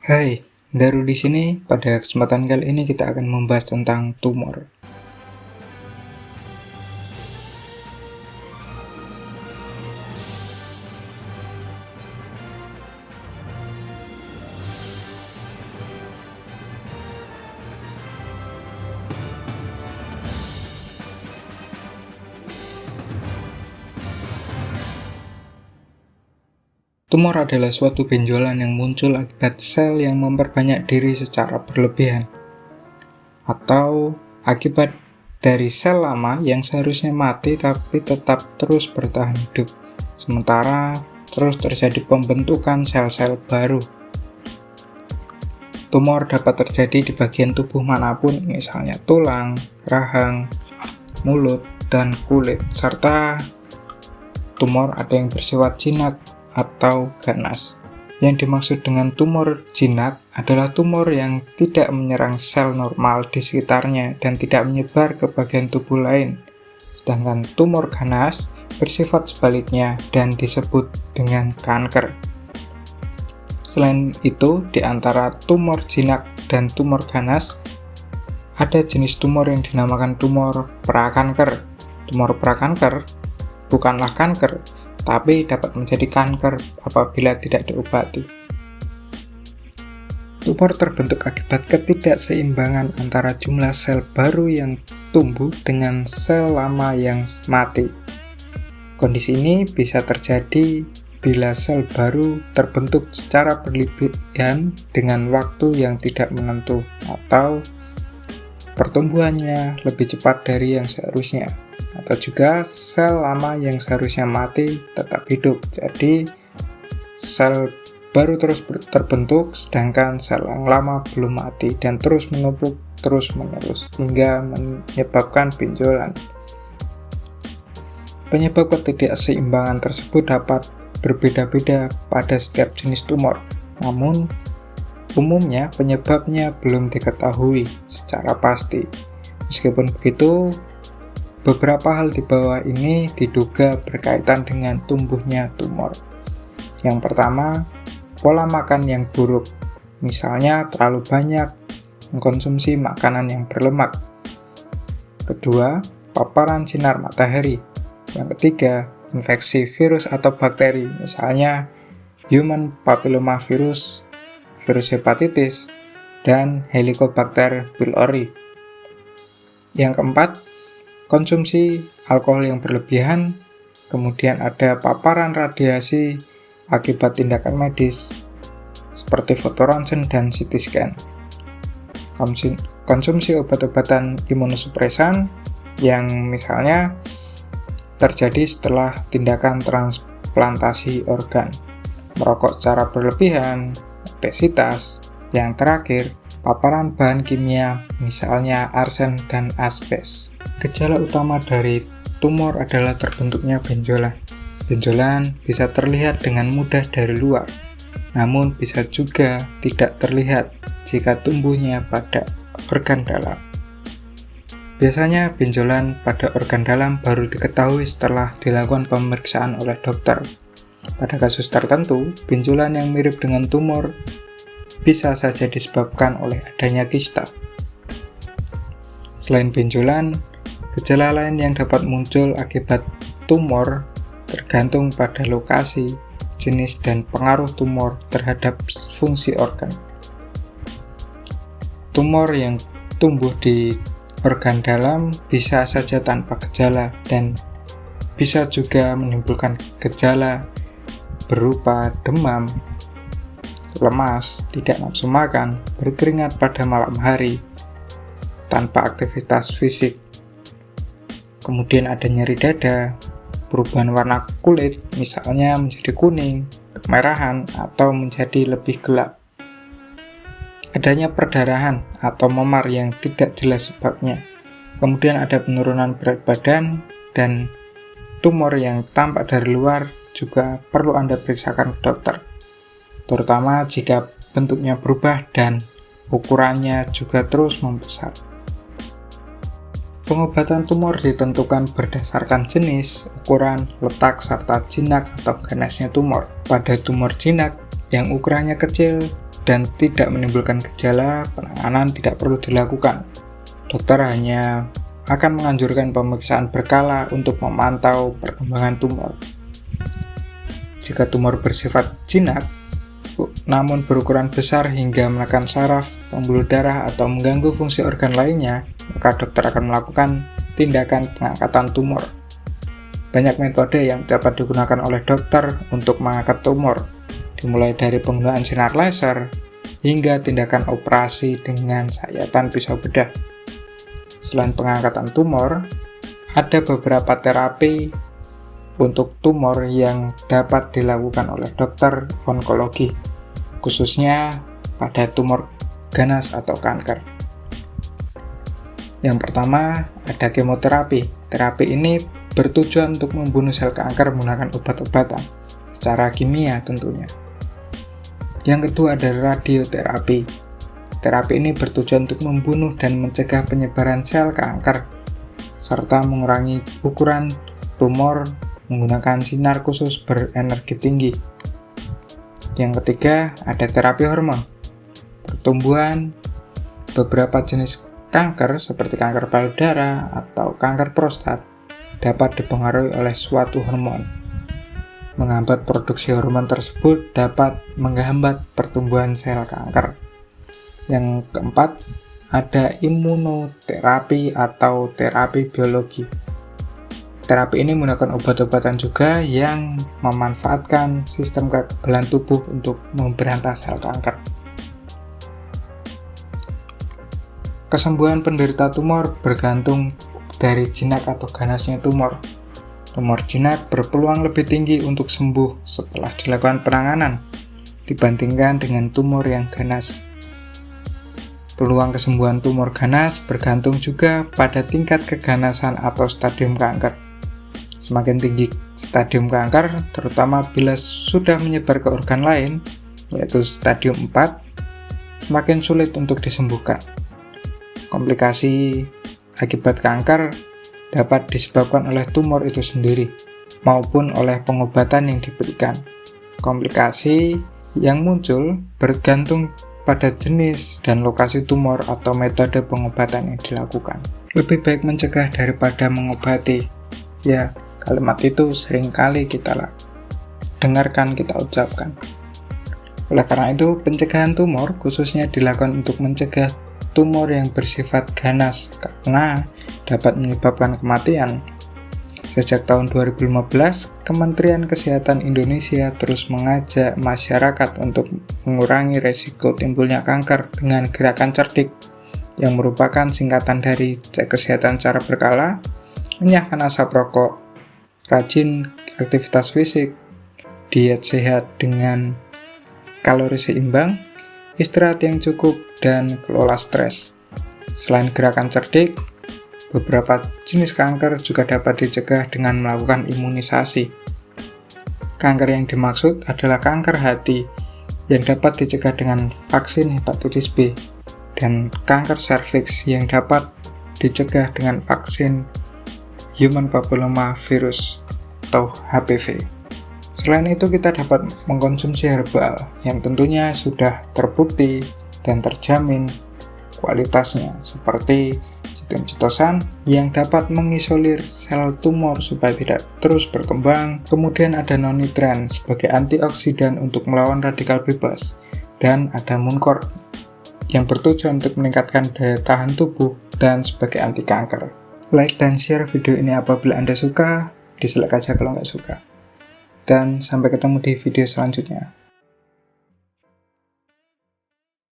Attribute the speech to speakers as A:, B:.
A: Hai, Daru di sini. Pada kesempatan kali ini kita akan membahas tentang tumor. Tumor adalah suatu benjolan yang muncul akibat sel yang memperbanyak diri secara berlebihan, atau akibat dari sel lama yang seharusnya mati tapi tetap terus bertahan hidup, sementara terus terjadi pembentukan sel-sel baru. Tumor dapat terjadi di bagian tubuh manapun, misalnya tulang, rahang, mulut, dan kulit, serta tumor ada yang bersifat jinak atau ganas. Yang dimaksud dengan tumor jinak adalah tumor yang tidak menyerang sel normal di sekitarnya dan tidak menyebar ke bagian tubuh lain. Sedangkan tumor ganas bersifat sebaliknya dan disebut dengan kanker. Selain itu, di antara tumor jinak dan tumor ganas, ada jenis tumor yang dinamakan tumor prakanker. Tumor prakanker bukanlah kanker, tapi dapat menjadi kanker apabila tidak diobati. Tumor terbentuk akibat ketidakseimbangan antara jumlah sel baru yang tumbuh dengan sel lama yang mati. Kondisi ini bisa terjadi bila sel baru terbentuk secara berlebihan dengan waktu yang tidak menentu, atau pertumbuhannya lebih cepat dari yang seharusnya. Atau juga sel lama yang seharusnya mati tetap hidup, jadi sel baru terus terbentuk sedangkan sel yang lama belum mati dan terus menumpuk terus menerus hingga menyebabkan benjolan. Penyebab ketidakseimbangan tersebut dapat berbeda-beda pada setiap jenis tumor, namun umumnya penyebabnya belum diketahui secara pasti. Meskipun begitu, beberapa hal di bawah ini diduga berkaitan dengan tumbuhnya tumor. Yang pertama, pola makan yang buruk, misalnya terlalu banyak mengkonsumsi makanan yang berlemak. Kedua, paparan sinar matahari. Yang ketiga, infeksi virus atau bakteri, misalnya human papillomavirus, virus hepatitis, dan Helicobacter pylori. Yang keempat, konsumsi alkohol yang berlebihan, kemudian ada paparan radiasi akibat tindakan medis seperti foto ronsen dan CT scan. Konsumsi obat-obatan imunosupresan yang misalnya terjadi setelah tindakan transplantasi organ, merokok secara berlebihan, obesitas, yang terakhir paparan bahan kimia misalnya arsen dan asbes. Gejala utama dari tumor adalah terbentuknya benjolan. Benjolan bisa terlihat dengan mudah dari luar, namun bisa juga tidak terlihat jika tumbuhnya pada organ dalam. Biasanya benjolan pada organ dalam baru diketahui setelah dilakukan pemeriksaan oleh dokter. Pada kasus tertentu, benjolan yang mirip dengan tumor bisa saja disebabkan oleh adanya kista. Selain benjolan, gejala lain yang dapat muncul akibat tumor tergantung pada lokasi, jenis, dan pengaruh tumor terhadap fungsi organ. Tumor yang tumbuh di organ dalam bisa saja tanpa gejala dan bisa juga menimbulkan gejala berupa demam, lemas, tidak nafsu makan, berkeringat pada malam hari, tanpa aktivitas fisik. Kemudian ada nyeri dada, perubahan warna kulit, misalnya menjadi kuning, kemerahan, atau menjadi lebih gelap. Adanya perdarahan atau memar yang tidak jelas sebabnya. Kemudian ada penurunan berat badan, dan tumor yang tampak dari luar juga perlu Anda periksakan ke dokter, terutama jika bentuknya berubah dan ukurannya juga terus membesar. Pengobatan tumor ditentukan berdasarkan jenis, ukuran, letak, serta jinak atau ganasnya tumor. Pada tumor jinak yang ukurannya kecil dan tidak menimbulkan gejala, penanganan tidak perlu dilakukan. Dokter hanya akan menganjurkan pemeriksaan berkala untuk memantau perkembangan tumor. Jika tumor bersifat jinak, namun berukuran besar hingga menekan saraf, pembuluh darah, atau mengganggu fungsi organ lainnya, maka dokter akan melakukan tindakan pengangkatan tumor. Banyak metode yang dapat digunakan oleh dokter untuk mengangkat tumor, dimulai dari penggunaan sinar laser hingga tindakan operasi dengan sayatan pisau bedah. Selain pengangkatan tumor, ada beberapa terapi untuk tumor yang dapat dilakukan oleh dokter onkologi, khususnya pada tumor ganas atau kanker. Yang pertama, ada kemoterapi. Terapi ini bertujuan untuk membunuh sel kanker menggunakan obat-obatan, secara kimia tentunya. Yang kedua ada radioterapi. Terapi ini bertujuan untuk membunuh dan mencegah penyebaran sel kanker, serta mengurangi ukuran tumor menggunakan sinar khusus berenergi tinggi. Yang ketiga ada terapi hormon. Pertumbuhan beberapa jenis kanker seperti kanker payudara atau kanker prostat dapat dipengaruhi oleh suatu hormon. Menghambat produksi hormon tersebut dapat menghambat pertumbuhan sel kanker. Yang keempat, ada imunoterapi atau terapi biologi. Terapi ini menggunakan obat-obatan juga yang memanfaatkan sistem kekebalan tubuh untuk memberantas sel kanker. Kesembuhan penderita tumor bergantung dari jinak atau ganasnya tumor. Tumor jinak berpeluang lebih tinggi untuk sembuh setelah dilakukan penanganan dibandingkan dengan tumor yang ganas. Peluang kesembuhan tumor ganas bergantung juga pada tingkat keganasan atau stadium kanker. Semakin tinggi stadium kanker, terutama bila sudah menyebar ke organ lain, yaitu stadium 4, semakin sulit untuk disembuhkan. Komplikasi akibat kanker dapat disebabkan oleh tumor itu sendiri, maupun oleh pengobatan yang diberikan. Komplikasi yang muncul bergantung pada jenis dan lokasi tumor atau metode pengobatan yang dilakukan. Lebih baik mencegah daripada mengobati. Ya, kalimat itu seringkali kita dengarkan, kita ucapkan. Oleh karena itu, pencegahan tumor khususnya dilakukan untuk mencegah tumor yang bersifat ganas karena dapat menyebabkan kematian. Sejak tahun 2015, Kementerian Kesehatan Indonesia terus mengajak masyarakat untuk mengurangi resiko timbulnya kanker dengan gerakan cerdik, yang merupakan singkatan dari cek kesehatan secara berkala, menyahkan asap rokok, rajin aktivitas fisik, diet sehat dengan kalori seimbang, istirahat yang cukup, dan kelola stres. Selain gerakan cerdik, beberapa jenis kanker juga dapat dicegah dengan melakukan imunisasi. Kanker yang dimaksud adalah kanker hati yang dapat dicegah dengan vaksin hepatitis B, dan kanker serviks yang dapat dicegah dengan vaksin human papilloma virus atau HPV. Selain itu, kita dapat mengkonsumsi herbal yang tentunya sudah terbukti dan terjamin kualitasnya, seperti citosan yang dapat mengisolir sel tumor supaya tidak terus berkembang. Kemudian ada nonitren sebagai antioksidan untuk melawan radikal bebas, dan ada muncor yang bertujuan untuk meningkatkan daya tahan tubuh dan sebagai anti kanker. Like dan share video ini apabila Anda suka, dislike aja kalau nggak suka. Dan sampai ketemu di video selanjutnya.